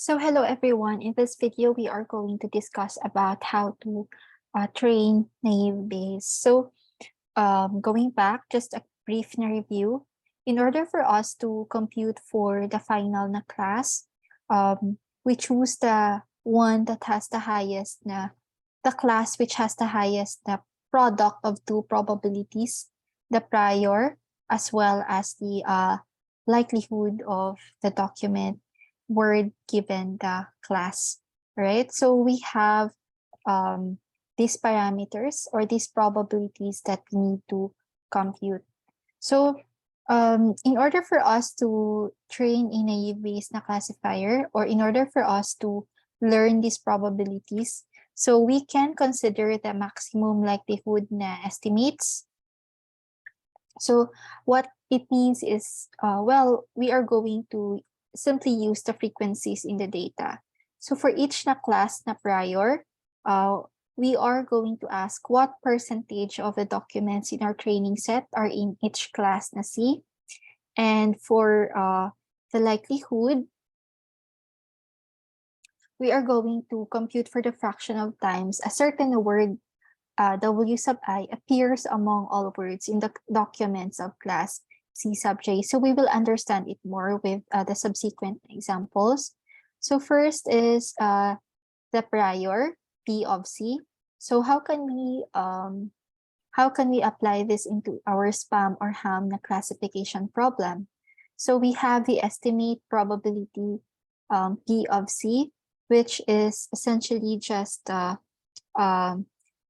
So hello everyone. In this video, we are going to discuss about how to train naive Bayes. So going back, just a brief na review. In order for us to compute for the final na class, we choose the one that has the highest the class which has the highest product of two probabilities, the prior as well as the likelihood of the document word given the class, right? So we have these parameters or these probabilities that we need to compute. So in order for us to train a naive Bayes na classifier, or in order for us to learn these probabilities, so we can consider the maximum likelihood na estimates. So what it means is, well, we are going to simply use the frequencies in the data. So for each na class na prior, we are going to ask what percentage of the documents in our training set are in each class na C. And for the likelihood, we are going to compute for the fraction of times a certain word W sub I appears among all words in the documents of class C sub J. So we will understand it more with the subsequent examples. So first is the prior P of C. So how can we apply this into our spam or ham na classification problem? So we have the estimate probability P of C, which is essentially just the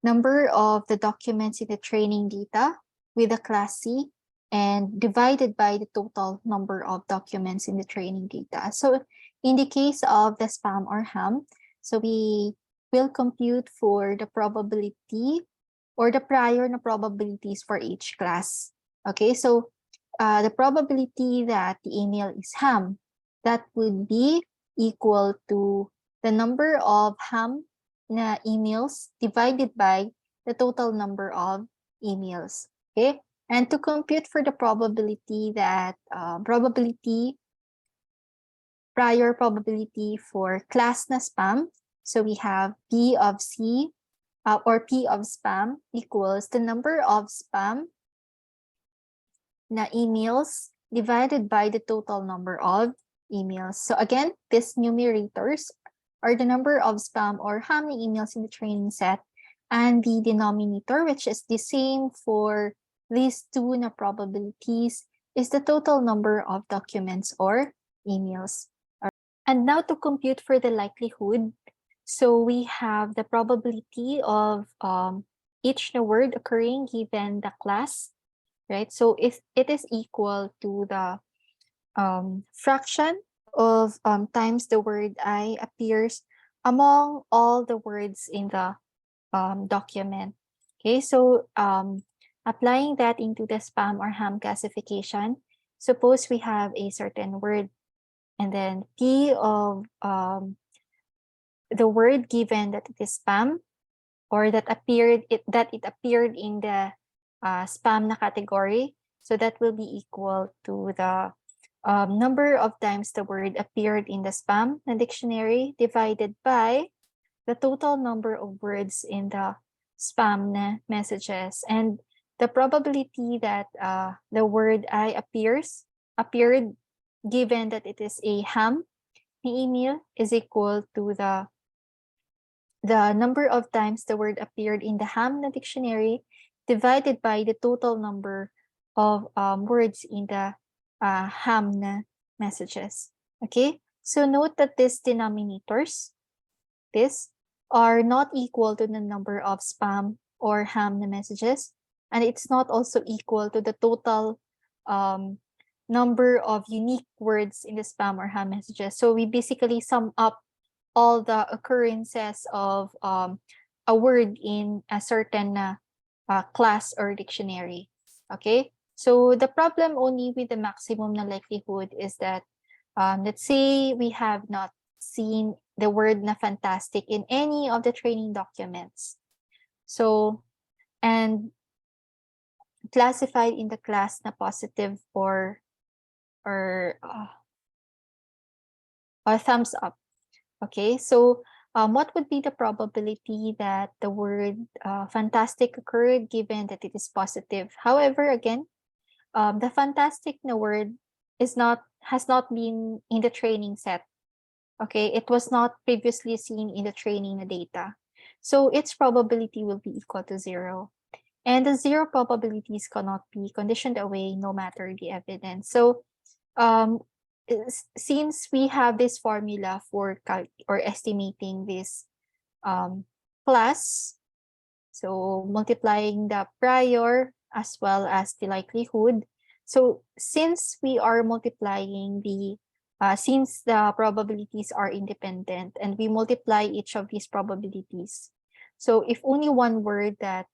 number of the documents in the training data with the class C and divided by the total number of documents in the training data. So in the case of the spam or ham, so we will compute for the probability or the prior na probabilities for each class. Okay, so the probability that the email is ham, that would be equal to the number of ham na emails divided by the total number of emails. Okay, and to compute for the probability that prior probability for class na spam, so we have P of C or P of spam equals the number of spam na emails divided by the total number of emails. So again, these numerators are the number of spam or how many emails in the training set, and the denominator, which is the same for these two na probabilities, is the total number of documents or emails. And now to compute for the likelihood, so we have the probability of each na word occurring given the class, right? So if it is equal to the fraction of times the word I appears among all the words in the document. Okay, so applying that into the spam or ham classification, suppose we have a certain word and then P of the word given that it is spam or that it appeared in the spam na category. So that will be equal to the number of times the word appeared in the spam na dictionary divided by the total number of words in the spam na messages. And the probability that the word I appeared given that it is a ham ni email is equal to the number of times the word appeared in the ham na dictionary divided by the total number of words in the ham na messages. Okay, so note that these denominators, are not equal to the number of spam or ham na messages, and it's not also equal to the total number of unique words in the spam or ham messages. So we basically sum up all the occurrences of a word in a certain class or dictionary. Okay, so the problem only with the maximum na likelihood is that let's say we have not seen the word na fantastic in any of the training documents. So, and classified in the class na positive or thumbs up. Okay, so what would be the probability that the word fantastic occurred given that it is positive? However, again, the fantastic na word has not been in the training set. Okay, it was not previously seen in the training na data. So its probability will be equal to 0. And the 0 probabilities cannot be conditioned away no matter the evidence. So um, since we have this formula for estimating this plus, so multiplying the prior as well as the likelihood. So since we are multiplying since the probabilities are independent and we multiply each of these probabilities. So if only one word that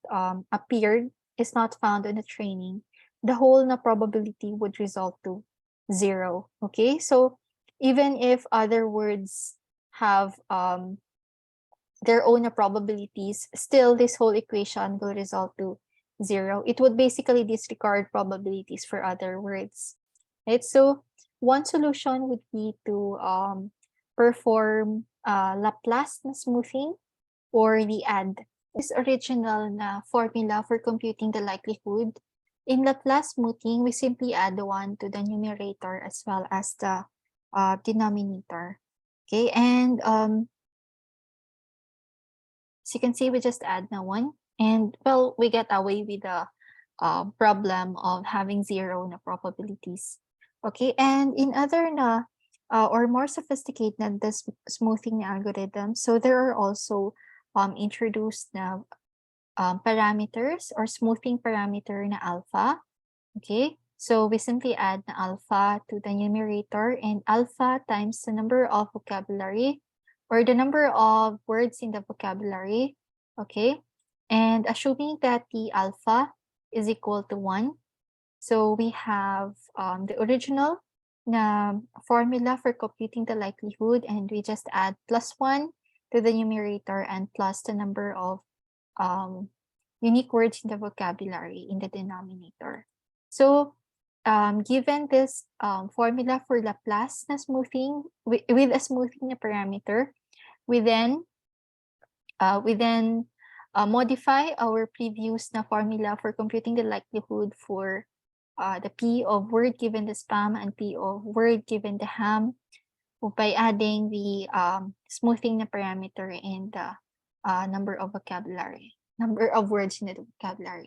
appeared is not found in the training, the whole na probability would result to 0. Okay, so even if other words have their own probabilities, still this whole equation will result to 0. It would basically disregard probabilities for other words. Right? So one solution would be to perform Laplace na smoothing or the add. This original na formula for computing the likelihood. In Laplace smoothing, we simply add 1 to the numerator as well as the denominator. Okay, and as you can see, we just add na 1. And well, we get away with the problem of having 0 na probabilities. Okay, and in other na or more sophisticated na the smoothing algorithm, so there are also introduced na parameters or smoothing parameter na alpha. Okay, so we simply add na alpha to the numerator, and alpha times the number of vocabulary or the number of words in the vocabulary. Okay, and assuming that the alpha is equal to 1, so we have the original na formula for computing the likelihood, and we just add +1 to the numerator and plus the number of unique words in the vocabulary in the denominator. So given this formula for Laplace na smoothing with a smoothing na parameter, we then modify our previous na formula for computing the likelihood for the P of word given the spam and P of word given the ham by adding the smoothing na parameter and the number of words in the vocabulary.